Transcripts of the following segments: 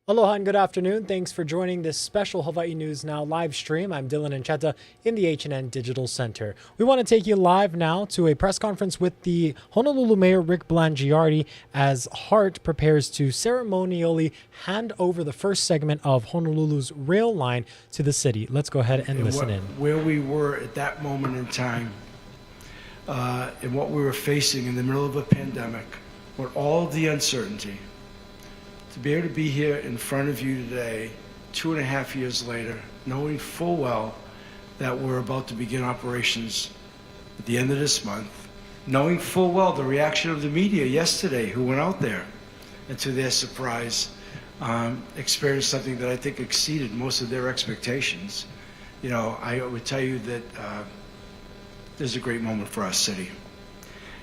Aloha and good afternoon. Thanks for joining this special Hawaii News Now live stream. I'm Dylan Ancheta in the H&N Digital Center. We want to take you live now to a press conference with the Honolulu Mayor Rick Blangiardi as HART prepares to ceremonially hand over the first segment of Honolulu's rail line to the city. Let's go ahead and listen in. Where we were at that moment in time and what we were facing in the middle of a pandemic, with all of the uncertainty, to be able to be here in front of you today, 2.5 years later, knowing full well that we're about to begin operations at the end of this month, knowing full well the reaction of the media yesterday who went out there and to their surprise experienced something that I think exceeded most of their expectations. You know, I would tell you that this is a great moment for our city.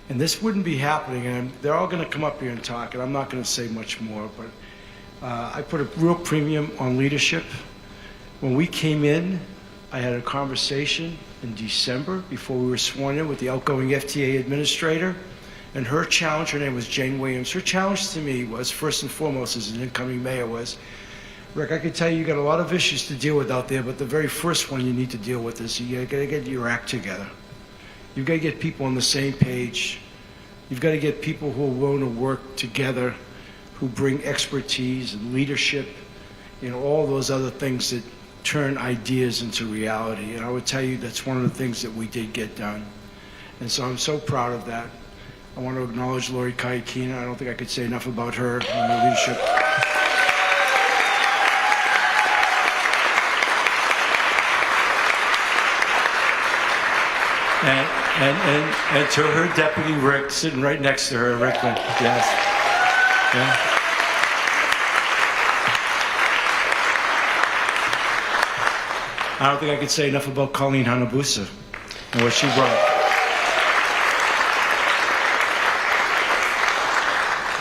And this wouldn't be happening, and they're all going to come up here and talk, and I'm not going to say much more, but I put a real premium on leadership. When we came in, I had a conversation in December before we were sworn in with the outgoing FTA administrator, and her challenge, her name was Jane Williams, her challenge to me was, first and foremost as an incoming mayor, was, Rick, I can tell you got a lot of issues to deal with out there, but the very first one you need to deal with is you got to get your act together. You've got to get people on the same page. You've got to get people who are willing to work together, who bring expertise and leadership, you know, all those other things that turn ideas into reality. And I would tell you that's one of the things that we did get done. And so I'm so proud of that. I want to acknowledge Lori Kaikina. I don't think I could say enough about her and her leadership. And to her deputy, Rick, sitting right next to her, Rick, yes. Yeah. I don't think I could say enough about Colleen Hanabusa and what she brought.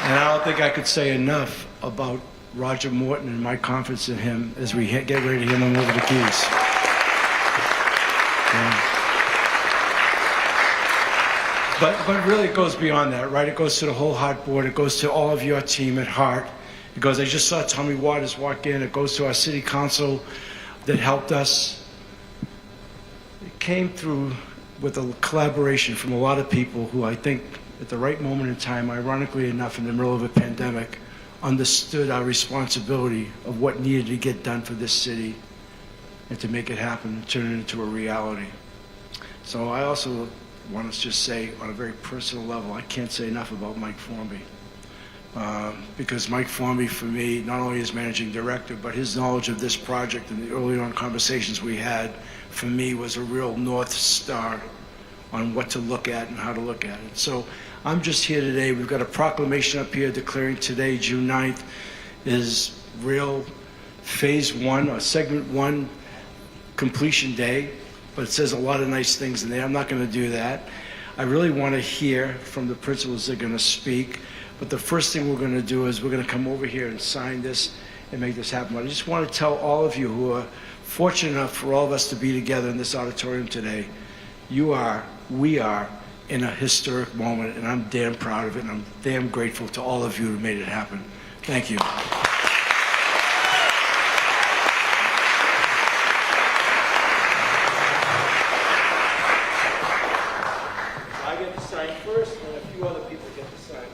And I don't think I could say enough about Roger Morton and my confidence in him as we get ready to hand him over the keys. Yeah. But really it goes beyond that, right? It goes to the whole HART board. It goes to all of your team at HART. It goes, I just saw Tommy Waters walk in. It goes to our city council that helped us. It came through with a collaboration from a lot of people who I think at the right moment in time, ironically enough, in the middle of a pandemic, understood our responsibility of what needed to get done for this city and to make it happen and turn it into a reality. So I also want to just say on a very personal level, I can't say enough about Mike Formby. Because Mike Formby, for me, not only is managing director, but his knowledge of this project and the early on conversations we had, for me, was a real North Star on what to look at and how to look at it. So I'm just here today. We've got a proclamation up here declaring today, June 9th, is real phase one, or segment one completion day. But it says a lot of nice things in there. I'm not going to do that. I really want to hear from the principals that are going to speak. But the first thing we're going to do is we're going to come over here and sign this and make this happen. But I just want to tell all of you who are fortunate enough for all of us to be together in this auditorium today, we are in a historic moment, and I'm damn proud of it, and I'm damn grateful to all of you who made it happen. Thank you. First, and a few other people get to sign this.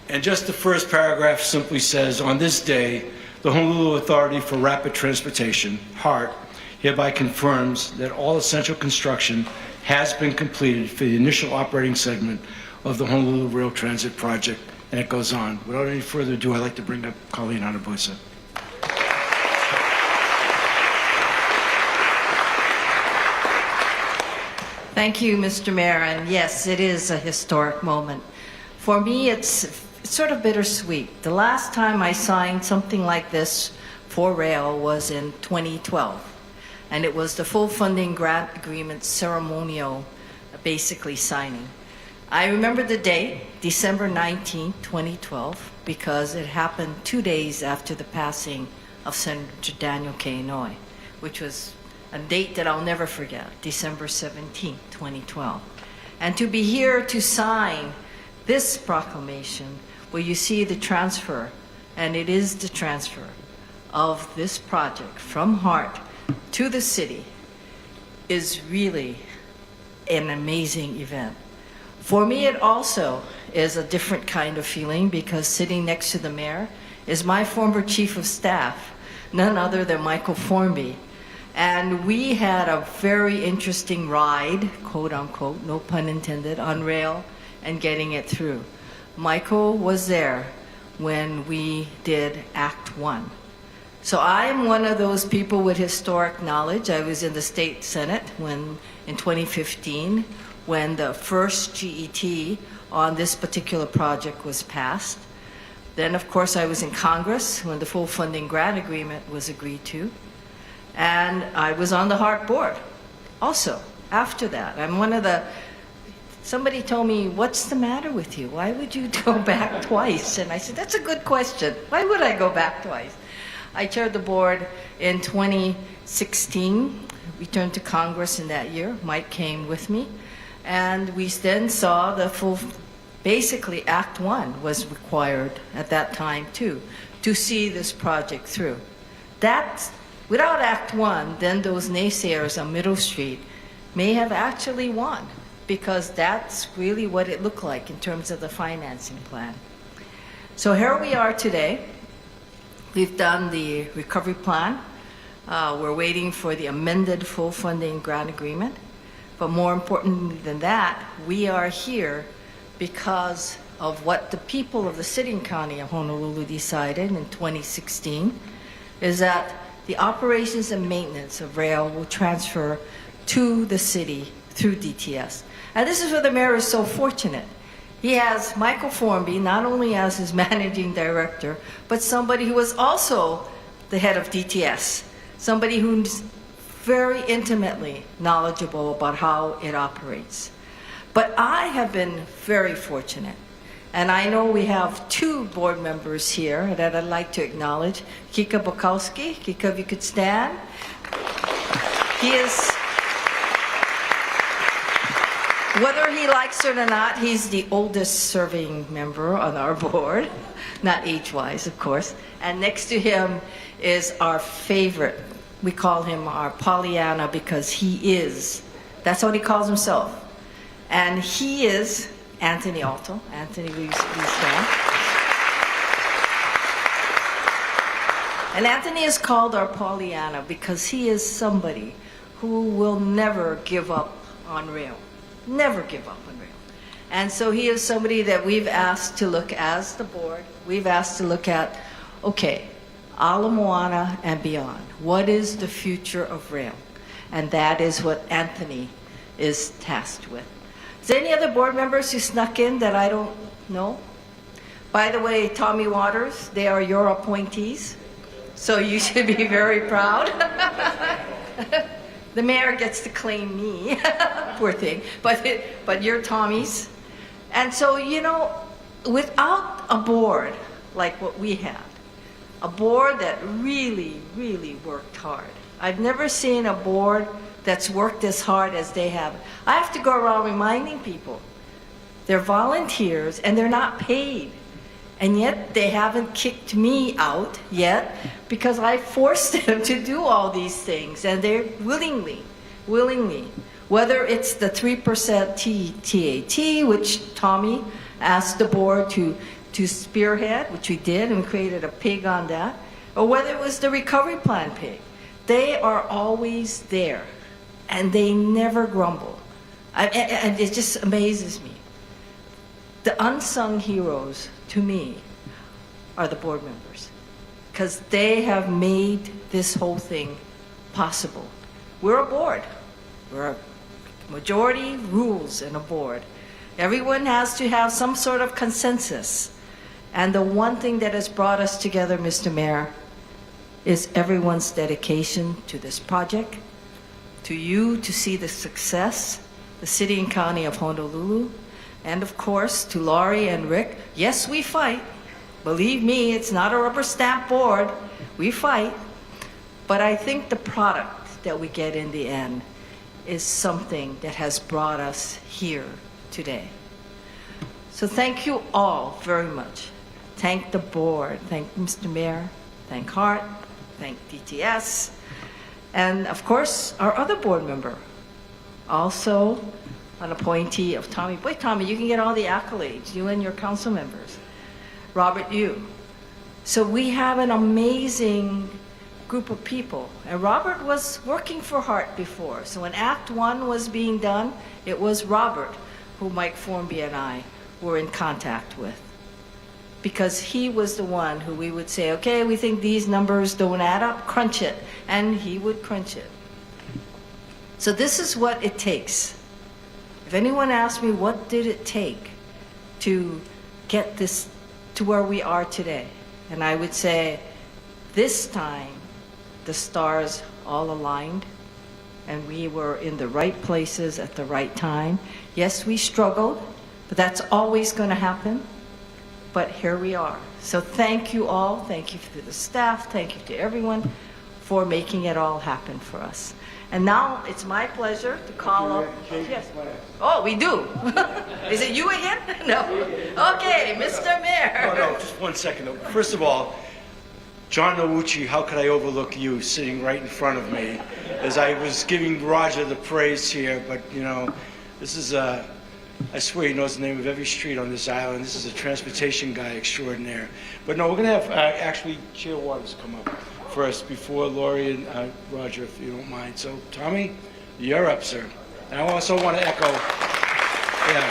And just the first paragraph simply says, on this day, The Honolulu Authority for Rapid Transportation, HART, hereby confirms that all essential construction has been completed for the initial operating segment of the Honolulu Rail Transit Project, and it goes on. Without any further ado, I'd like to bring up Colleen Hanabusa. Thank you, Mr. Mayor, and yes, it is a historic moment. For me, it's sort of bittersweet. The last time I signed something like this for rail was in 2012, and it was the full funding grant agreement ceremonial, basically signing. I remember the date, December 19, 2012, because it happened 2 days after the passing of Senator Daniel K. Inouye, which was a date that I'll never forget, December 17, 2012. And to be here to sign this proclamation, where you see the transfer, and it is the transfer of this project from HART to the city, is really an amazing event. For me, it also is a different kind of feeling, because sitting next to the mayor is my former chief of staff, none other than Michael Formby. And we had a very interesting ride, quote unquote, no pun intended, on rail and getting it through. Michael was there when we did Act 1. So I am one of those people with historic knowledge. I was in the state senate in 2015, when the first GET on this particular project was passed. Then, of course, I was in Congress when the full funding grant agreement was agreed to. And I was on the HART board also after that. I'm one of the, somebody told me, what's the matter with you? Why would you go back twice? And I said, that's a good question. Why would I go back twice? I chaired the board in 2016, returned to Congress in that year. Mike came with me. And we then saw the full, basically Act 1 was required at that time too, to see this project through. That's, without Act 1, then those naysayers on Middle Street may have actually won, because that's really what it looked like in terms of the financing plan. So here we are today. We've done the recovery plan. We're waiting for the amended full funding grant agreement. But more important than that, we are here because of what the people of the city and county of Honolulu decided in 2016, is that the operations and maintenance of rail will transfer to the city through DTS. And this is where the mayor is so fortunate. He has Michael Formby not only as his managing director, but somebody who was also the head of DTS, somebody who's very intimately knowledgeable about how it operates. But I have been very fortunate. And I know we have 2 board members here that I'd like to acknowledge. Kika Bukowski. Kika, if you could stand. He is, whether he likes it or not, he's the oldest serving member on our board. Not age-wise, of course. And next to him is our favorite. We call him our Pollyanna because he is, that's what he calls himself. And he is Anthony Alto. Anthony, please stand. And Anthony is called our Pollyanna because he is somebody who will never give up on rail. Never give up on rail. And so he is somebody that we've asked to look, as the board, we've asked to look at, okay, Ala Moana and beyond. What is the future of rail? And that is what Anthony is tasked with. Is there any other board members who snuck in that I don't know? By the way, Tommy Waters, they are your appointees, so you should be very proud. The mayor gets to claim me, poor thing, but you're Tommy's. And so, you know, without a board like what we had, a board that really, really worked hard. I've never seen a board that's worked as hard as they have. I have to go around reminding people, they're volunteers and they're not paid. And yet they haven't kicked me out yet because I forced them to do all these things, and they're willingly, whether it's the 3% TAT, which Tommy asked the board to spearhead, which we did, and we created a pig on that. or whether it was the recovery plan pig. They are always there, and they never grumble. And it just amazes me. The unsung heroes, to me, are the board members, because they have made this whole thing possible. We're a board. We're a majority rules in a board. Everyone has to have some sort of consensus. And the one thing that has brought us together, Mr. Mayor, is everyone's dedication to this project, to you to see the success, the city and county of Honolulu, and of course to Laurie and Rick. Yes, we fight. Believe me, it's not a rubber stamp board. We fight. But I think the product that we get in the end is something that has brought us here today. So thank you all very much. Thank the board, thank Mr. Mayor, thank HART, thank DTS, and of course our other board member, also an appointee of Tommy. Boy, Tommy, you can get all the accolades, you and your council members. Robert Yu. So we have an amazing group of people. And Robert was working for HART before. So when Act 1 was being done, it was Robert who Mike Formby and I were in contact with. Because he was the one who we would say, okay, we think these numbers don't add up, crunch it. And he would crunch it. So this is what it takes. If anyone asks me what did it take to get this to where we are today, and I would say this time the stars all aligned and we were in the right places at the right time. Yes, we struggled, but that's always going to happen. But here we are. So thank you all. Thank you to the staff. Thank you to everyone for making it all happen for us. And now it's my pleasure to call up. Yes. Oh, we do. Is it you again? No. Okay, Mr. Mayor. No, just 1 second. First of all, John Nowuchi, how could I overlook you sitting right in front of me as I was giving Roger the praise here? But, you know, this is I swear he knows the name of every street on this island. This is a transportation guy extraordinaire. But no, we're going to have actually Chair Waters come up first before Laurie and Roger, if you don't mind. So, Tommy, you're up, sir. And I also want to echo, yeah.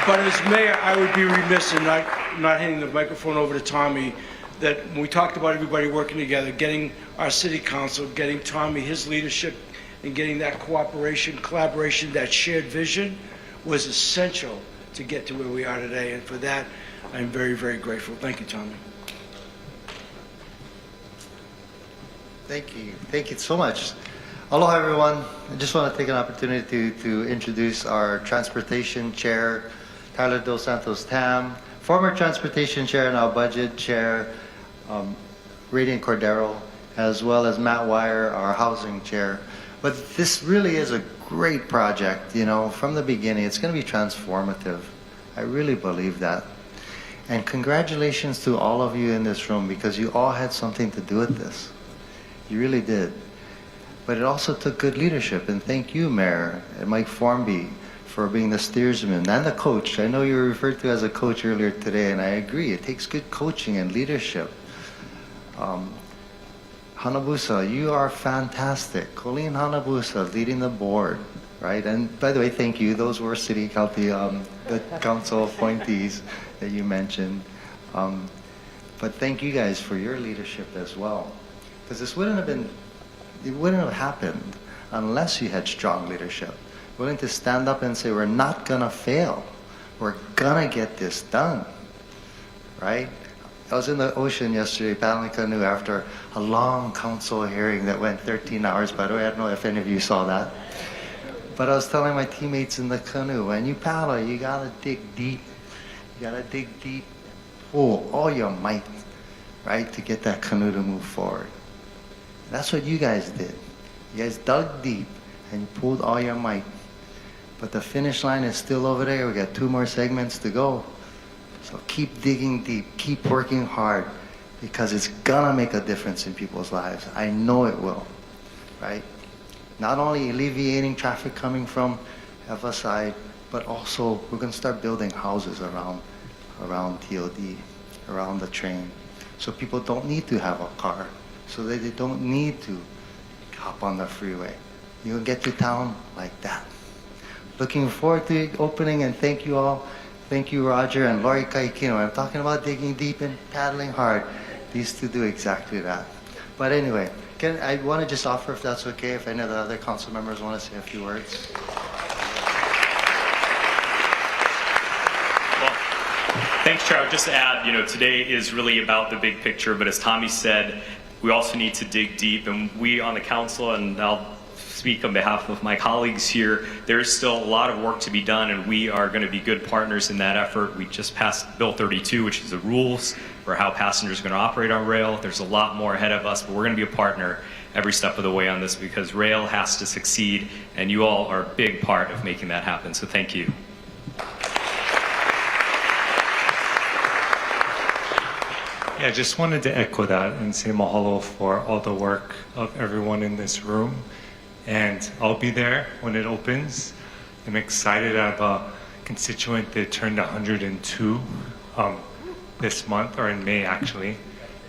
But as mayor, I would be remiss in not handing the microphone over to Tommy, that when we talked about everybody working together, getting our city council, getting Tommy his leadership, and getting that cooperation, collaboration, that shared vision was essential to get to where we are today. And for that, I'm very, very grateful. Thank you, Tommy. Thank you. Thank you so much. Aloha, everyone. I just want to take an opportunity to introduce our transportation chair, Tyler Dos Santos Tam, former transportation chair and our budget chair, Radiant Cordero, as well as Matt Wire, our housing chair. But this really is a great project, you know, from the beginning. It's going to be transformative. I really believe that. And congratulations to all of you in this room, because you all had something to do with this. You really did. But it also took good leadership, and thank you, Mayor, and Mike Formby, for being the steersman and the coach. I know you were referred to as a coach earlier today, and I agree. It takes good coaching and leadership. Hanabusa, you are fantastic. Colleen Hanabusa leading the board, right? And by the way, thank you. Those were city county, the council appointees that you mentioned. But thank you guys for your leadership as well, because this wouldn't have happened unless you had strong leadership, willing to stand up and say, we're not gonna fail. We're gonna get this done, right? I was in the ocean yesterday, paddling canoe after a long council hearing that went 13 hours. By the way, I don't know if any of you saw that. But I was telling my teammates in the canoe, when you paddle, you gotta dig deep. You gotta dig deep, pull all your might, right, to get that canoe to move forward. That's what you guys did. You guys dug deep and you pulled all your might. But the finish line is still over there. We got 2 more segments to go. So keep digging deep, keep working hard, because it's gonna make a difference in people's lives. I know it will, right? Not only alleviating traffic coming from FSI, but also we're gonna start building houses around around TOD, around the train. So people don't need to have a car, so that they don't need to hop on the freeway. You'll get to town like that. Looking forward to the opening, and thank you all. Thank you, Roger and Lori Kaikino. I'm talking about digging deep and paddling hard. These two do exactly that. But anyway, I want to just offer, if that's okay, if any of the other council members want to say a few words. Thanks, Chair. I would just add, today is really about the big picture, but as Tommy said, we also need to dig deep, and we on the council, and I'll speak on behalf of my colleagues here, there's still a lot of work to be done, and we are going to be good partners in that effort. We just passed Bill 32, which is the rules for how passengers are going to operate on rail. There's a lot more ahead of us, but we're going to be a partner every step of the way on this because rail has to succeed, and you all are a big part of making that happen, so thank you. Yeah, I just wanted to echo that and say mahalo for all the work of everyone in this room. And I'll be there when it opens. I'm excited. I have a constituent that turned 102 this month, or in May actually.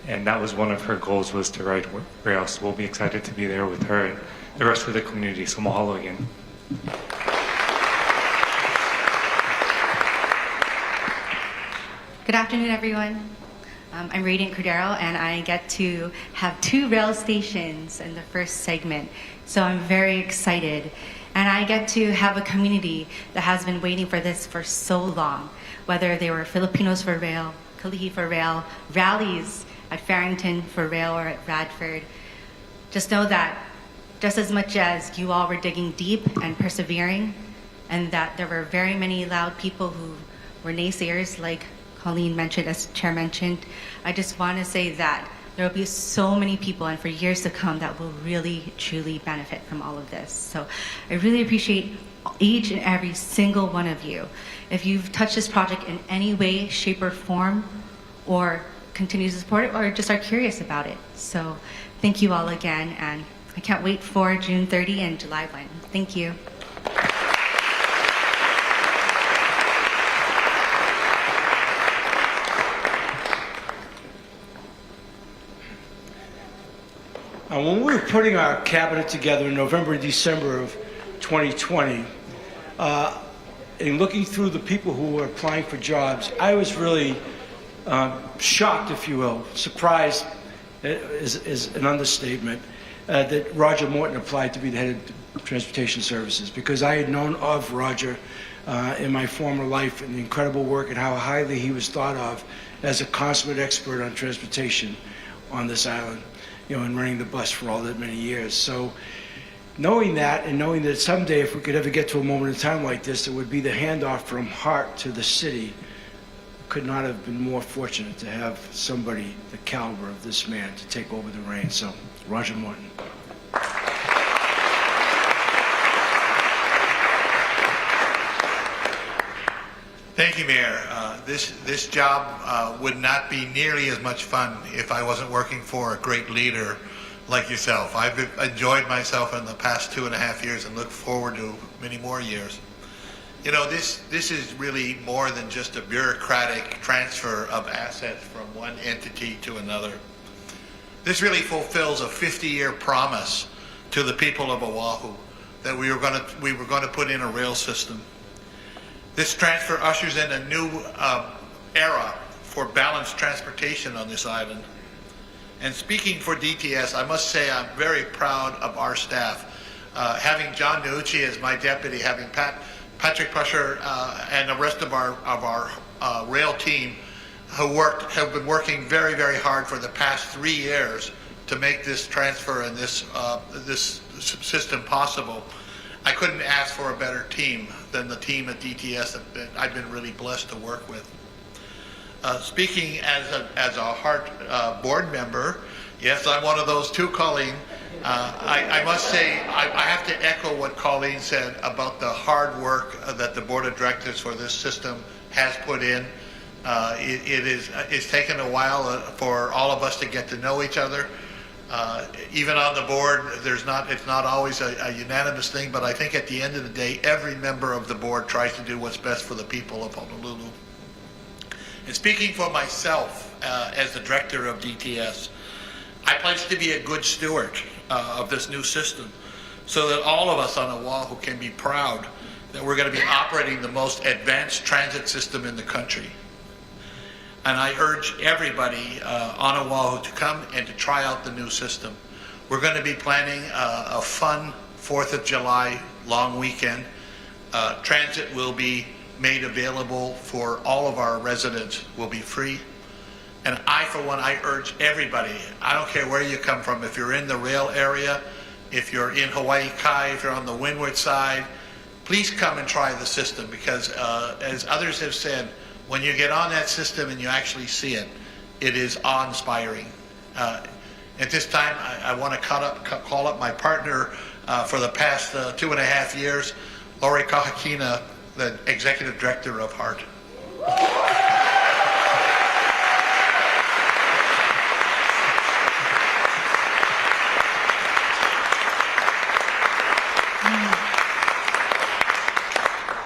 And that was one of her goals, was to ride rail. So we'll be excited to be there with her and the rest of the community. So mahalo again. Good afternoon, everyone. I'm Radiant Cordero, and I get to have 2 rail stations in the first segment. So I'm very excited. And I get to have a community that has been waiting for this for so long, whether they were Filipinos for Rail, Kalihi for Rail, rallies at Farrington for Rail or at Radford. Just know that just as much as you all were digging deep and persevering, and that there were very many loud people who were naysayers, like Colleen mentioned, as Chair mentioned, I just want to say that there will be so many people, and for years to come, that will really, truly benefit from all of this. So I really appreciate each and every single one of you. If you've touched this project in any way, shape, or form, or continue to support it, or just are curious about it. So thank you all again, and I can't wait for June 30 and July 1. Thank you. When we were putting our cabinet together in November and December of 2020, and looking through the people who were applying for jobs, I was really shocked, if you will, surprised is an understatement, that Roger Morton applied to be the head of Transportation Services, because I had known of Roger in my former life and the incredible work and how highly he was thought of as a consummate expert on transportation on this island, and running the bus for all that many years. So knowing that, and knowing that someday if we could ever get to a moment in time like this, it would be the handoff from HART to the city, could not have been more fortunate to have somebody the caliber of this man to take over the reins. So, Roger Morton. Thank you, Mayor. This job would not be nearly as much fun if I wasn't working for a great leader like yourself. I've enjoyed myself in the past 2.5 years and look forward to many more years. This is really more than just a bureaucratic transfer of assets from one entity to another. This really fulfills a 50-year promise to the people of Oahu that we were going to put in a rail system. This transfer ushers in a new era for balanced transportation on this island. And speaking for DTS, I must say I'm very proud of our staff. Having John Nucci as my deputy, having Patrick Pusher and the rest of our rail team have been working very, very hard for the past 3 years to make this transfer and this system possible. I couldn't ask for a better team than the team at DTS that I've been really blessed to work with. Speaking as a HART board member, yes, I'm one of those too, Colleen. I must say, I have to echo what Colleen said about the hard work that the board of directors for this system has put in. It's taken a while for all of us to get to know each other. Even on the board, it's not always a unanimous thing, but I think at the end of the day, every member of the board tries to do what's best for the people of Honolulu. And speaking for myself as the director of DTS, I pledge to be a good steward of this new system so that all of us on Oahu can be proud that we're going to be operating the most advanced transit system in the country. And I urge everybody on Oahu to come and to try out the new system. We're going to be planning a fun 4th of July long weekend. Transit will be made available for all of our residents, will be free. And I, for one, I urge everybody, I don't care where you come from, if you're in the rail area, if you're in Hawaii Kai, if you're on the windward side, please come and try the system, because as others have said, when you get on that system and you actually see it, it is awe-inspiring. At this time, I want to call up my partner for the past 2.5 years, Lori Kahakina, the Executive Director of HART.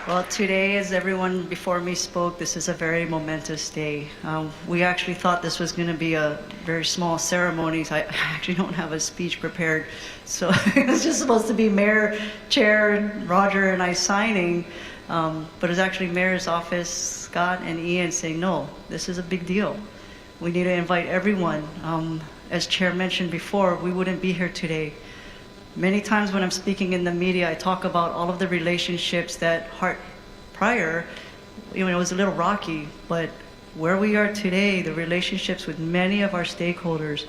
Well, today, as everyone before me spoke, this is a very momentous day. We actually thought this was going to be a very small ceremony. So I actually don't have a speech prepared. So it was just supposed to be Mayor, Chair, Roger, and I signing. But it's actually Mayor's office, Scott and Ian, saying, no, this is a big deal. We need to invite everyone. As Chair mentioned before, we wouldn't be here today. Many times when I'm speaking in the media, I talk about all of the relationships that HART prior, it was a little rocky, but where we are today, the relationships with many of our stakeholders,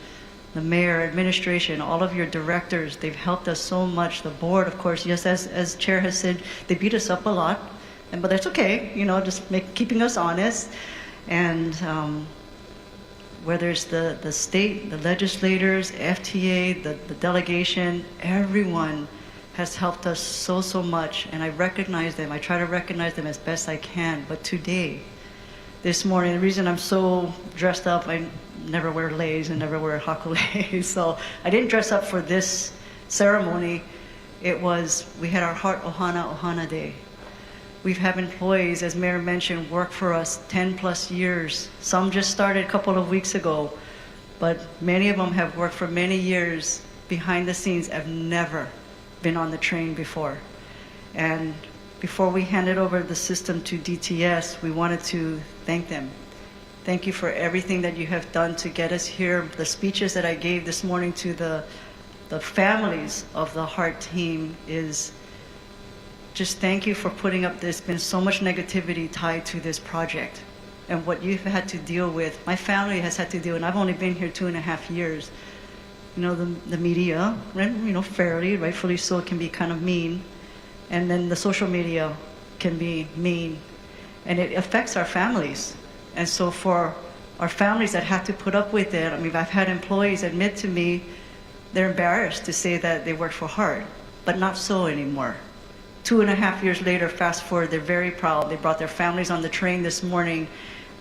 the mayor, administration, all of your directors, they've helped us so much. The board, of course, yes, as Chair has said, they beat us up a lot, but that's okay, just keeping us honest. And whether it's the state, the legislators, FTA, the delegation, everyone has helped us so much, and I recognize them. I try to recognize them as best I can. But today, this morning, the reason I'm so dressed up, I never wear leis and never wear hakule, so I didn't dress up for this ceremony. We had our HART Ohana Day. We've had employees, as Mayor mentioned, work for us 10+ years. Some just started a couple of weeks ago, but many of them have worked for many years behind the scenes, have never been on the train before. And before we handed over the system to DTS, we wanted to thank them. Thank you for everything that you have done to get us here. The speeches that I gave this morning to the families of the HART team is just thank you for putting up this. Been so much negativity tied to this project and what you've had to deal with. My family has had to deal, and I've only been here 2.5 years. The media, fairly, rightfully so, can be kind of mean. And then the social media can be mean. And it affects our families. And so for our families that have to put up with it, I've had employees admit to me they're embarrassed to say that they work for HART, but not so anymore. 2.5 years later, fast forward, they're very proud. They brought their families on the train this morning,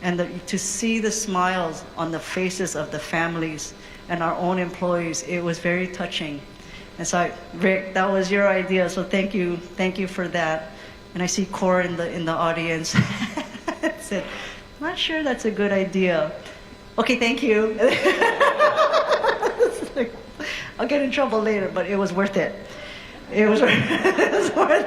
and to see the smiles on the faces of the families and our own employees, it was very touching. And so, Rick, that was your idea, so thank you for that. And I see Cora in the audience. Said, I'm not sure that's a good idea. Okay, thank you. I'll get in trouble later, but it was worth it. It was worth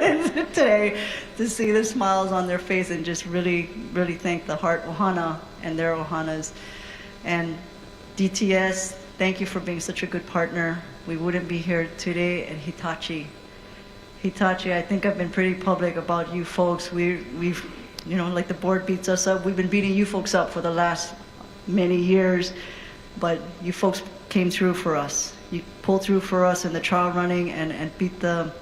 it today to see the smiles on their face and just really thank the HART Ohana and their Ohanas. And DTS, thank you for being such a good partner. We wouldn't be here today. And Hitachi, I think I've been pretty public about you folks. We've like the board beats us up. We've been beating you folks up for the last many years, but you folks came through for us. You pulled through for us in the trial running and beat I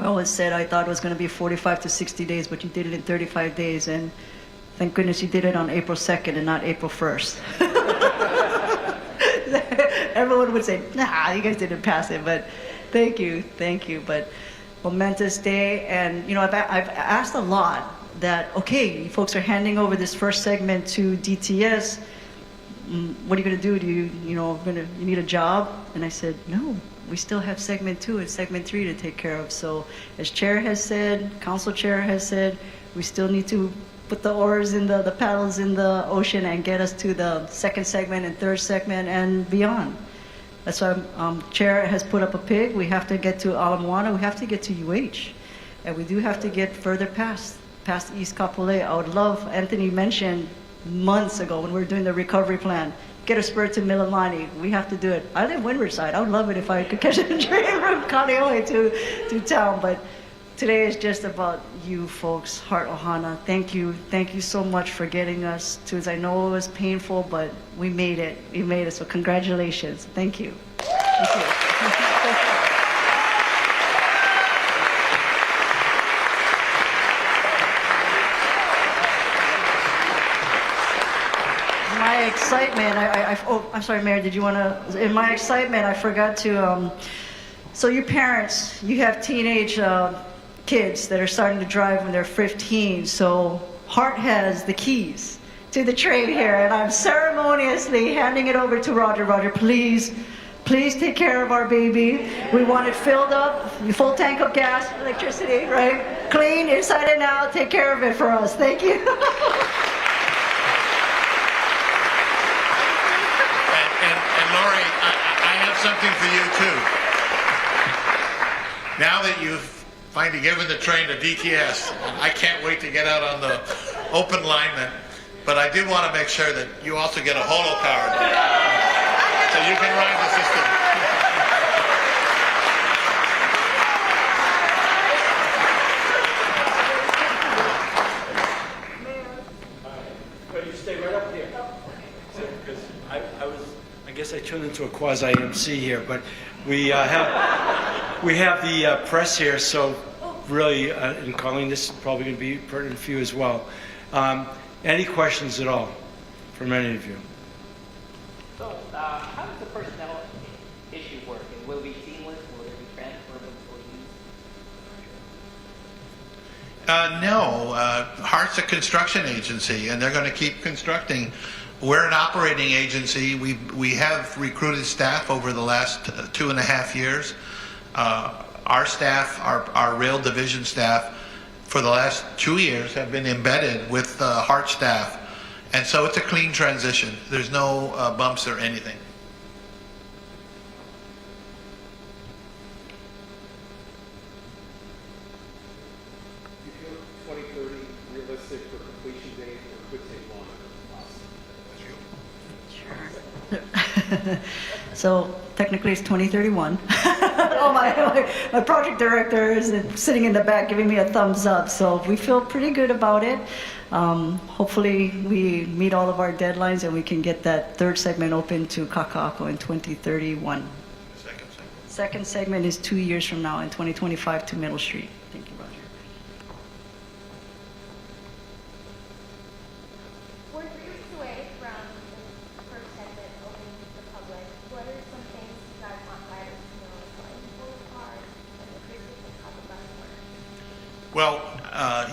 always said I thought it was going to be 45 to 60 days, but you did it in 35 days, and thank goodness you did it on April 2nd and not April 1st. Everyone would say, nah, you guys didn't pass it, but thank you. But momentous day, and I've asked a lot that, okay, you folks are handing over this first segment to DTS. What are you going to do? Do you need a job? And I said, no, we still have segment 2 and segment 3 to take care of. So as Chair has said, Council Chair has said, we still need to put the oars in the paddles in the ocean and get us to the second segment and third segment and beyond. That's why Chair has put up a pig. We have to get to Ala Moana. We have to get to UH. And we do have to get further past East Kapolei. I would love, Anthony mentioned months ago when we were doing the recovery plan, get a spur to Mililani. We have to do it. I live Windward side. I would love it if I could catch a train from Kaneohe to town. But today is just about you folks, Heart Ohana. Thank you. Thank you so much for getting us to this. I know it was painful, but we made it. We made it. So congratulations. Thank you. Thank you. My excitement, oh, I'm sorry, Mayor, did you want to, in my excitement, I forgot to, so you parents, you have teenage kids that are starting to drive when they're 15, so HART has the keys to the train here, and I'm ceremoniously handing it over to Roger. Roger, please take care of our baby. We want it filled up, full tank of gas, electricity, right? Clean, inside and out, take care of it for us. Thank you. Lori, I have something for you too. Now that you've finally given the train to DTS, I can't wait to get out on the open alignment, but I did want to make sure that you also get a holo card so you can ride the system. But you stay right up here. Because I guess I turned into a quasi-MC here, but we have the press here, so really, and Colleen, this is probably going to be pertinent for you as well. Any questions at all from any of you? So, how does the personnel issue work? And will it be seamless? Will there be transfer of employees? No, HART's a construction agency, and they're going to keep constructing. We're an operating agency. We have recruited staff over the last 2.5 years. Our staff, our rail division staff, for the last 2 years have been embedded with HART staff. And so it's a clean transition. There's no bumps or anything. Do you feel 2030 realistic for completion date, or could take longer? Sure. So technically it's 2031. Oh, my project director is sitting in the back giving me a thumbs up. So we feel pretty good about it. Hopefully we meet all of our deadlines and we can get that third segment open to Kaka'ako in 2031. Second segment is 2 years from now in 2025 to Middle Street. Thank you, Roger. We're 3 weeks away from the first segment opening to the public. What are some things you guys want riders to know about full cars and the basics of how the bus works? Well,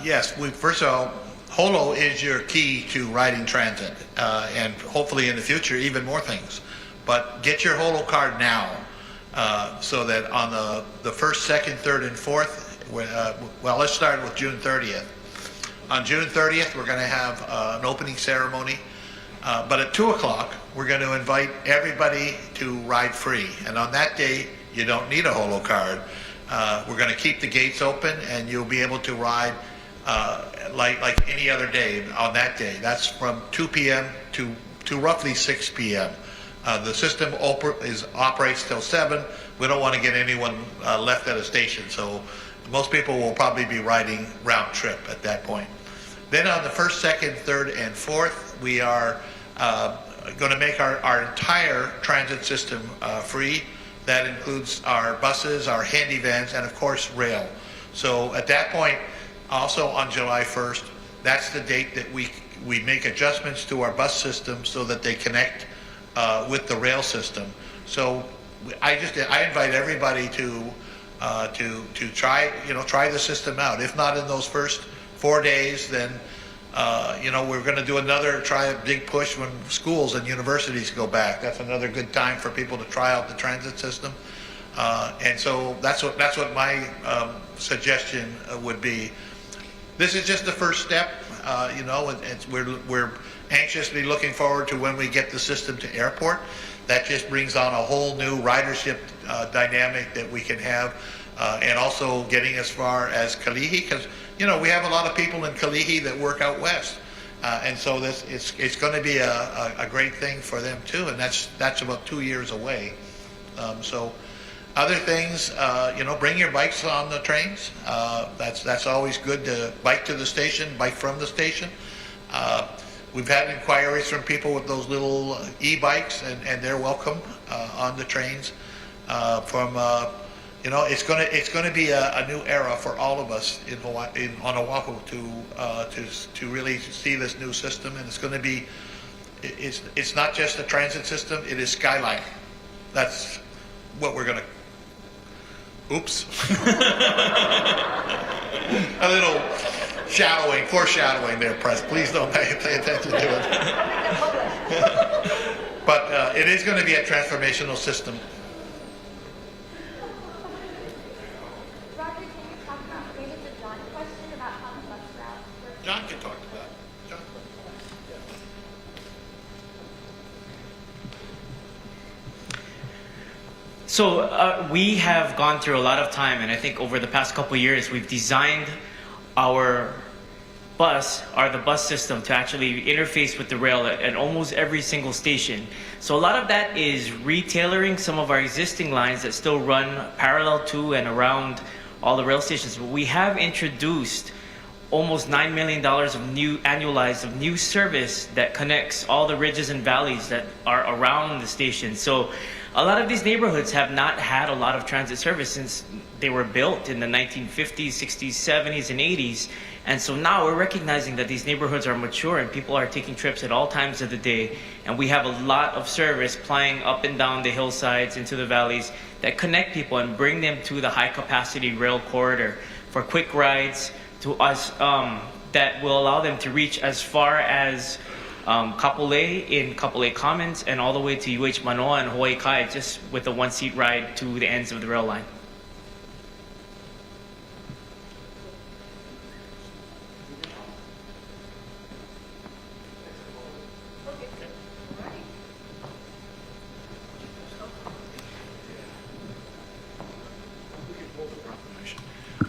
yes. First of all, holo is your key to riding transit, and hopefully in the future even more things. But get your holo card now, so that on the first, second, third, and fourth. Well, let's start with June 30th. On June 30th, we're going to have an opening ceremony. But at 2 o'clock, we're going to invite everybody to ride free. And on that day, you don't need a holo card. We're going to keep the gates open, and you'll be able to ride like any other day on that day. That's from 2 p.m. to roughly 6 p.m. The system operates till 7. We don't want to get anyone left at a station, so most people will probably be riding round trip at that point. Then on the first, second, third, and fourth, we are going to make our entire transit system free. That includes our buses, our handy vans, and of course rail. So at that point, also on July 1st, that's the date that we make adjustments to our bus system so that they connect with the rail system. So I invite everybody to try the system out. If not in those first 4 days, then we're going to do try a big push when schools and universities go back. That's another good time for people to try out the transit system. And so that's what my suggestion would be. This is just the first step. You know, we're anxiously looking forward to when we get the system to airport. That just brings on a whole new ridership dynamic that we can have, and also getting as far as Kalihi, because you know we have a lot of people in Kalihi that work out west, and so it's going to be a great thing for them too, and that's about 2 years away. So other things, you know, bring your bikes on the trains. That's always good to bike to the station, bike from the station. We've had inquiries from people with those little e-bikes, and they're welcome on the trains. You know, it's going to be a new era for all of us on Oahu to really see this new system, and it's going to be. It's not just a transit system; it is Skyline. That's what we're going to. Oops. A little foreshadowing there, press. Please don't pay attention to it. But it is going to be a transformational system. Roger, can you talk about maybe the John question about how the bus route works? John can talk to that. John. So we have gone through a lot of time, and I think over the past couple of years, we've designed our the bus system to actually interface with the rail at almost every single station. So a lot of that is retailering some of our existing lines that still run parallel to and around all the rail stations. But we have introduced almost $9 million of new service that connects all the ridges and valleys that are around the station. So a lot of these neighborhoods have not had a lot of transit service since they were built in the 1950s, 60s, 70s, and 80s. And so now we're recognizing that these neighborhoods are mature and people are taking trips at all times of the day. And we have a lot of service plying up and down the hillsides into the valleys that connect people and bring them to the high capacity rail corridor for quick rides to us that will allow them to reach as far as Kapolei in Kapolei Commons and all the way to UH Manoa and Hawaii Kai, just with a one-seat ride to the ends of the rail line.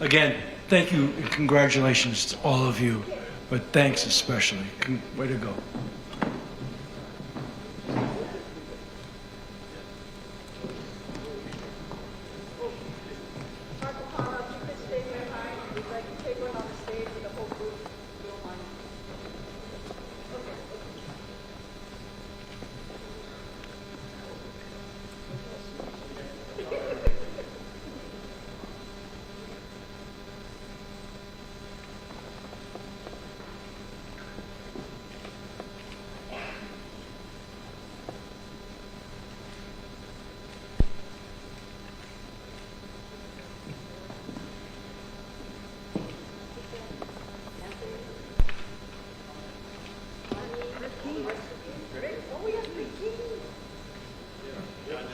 Again, thank you and congratulations to all of you, but thanks especially. Way to go.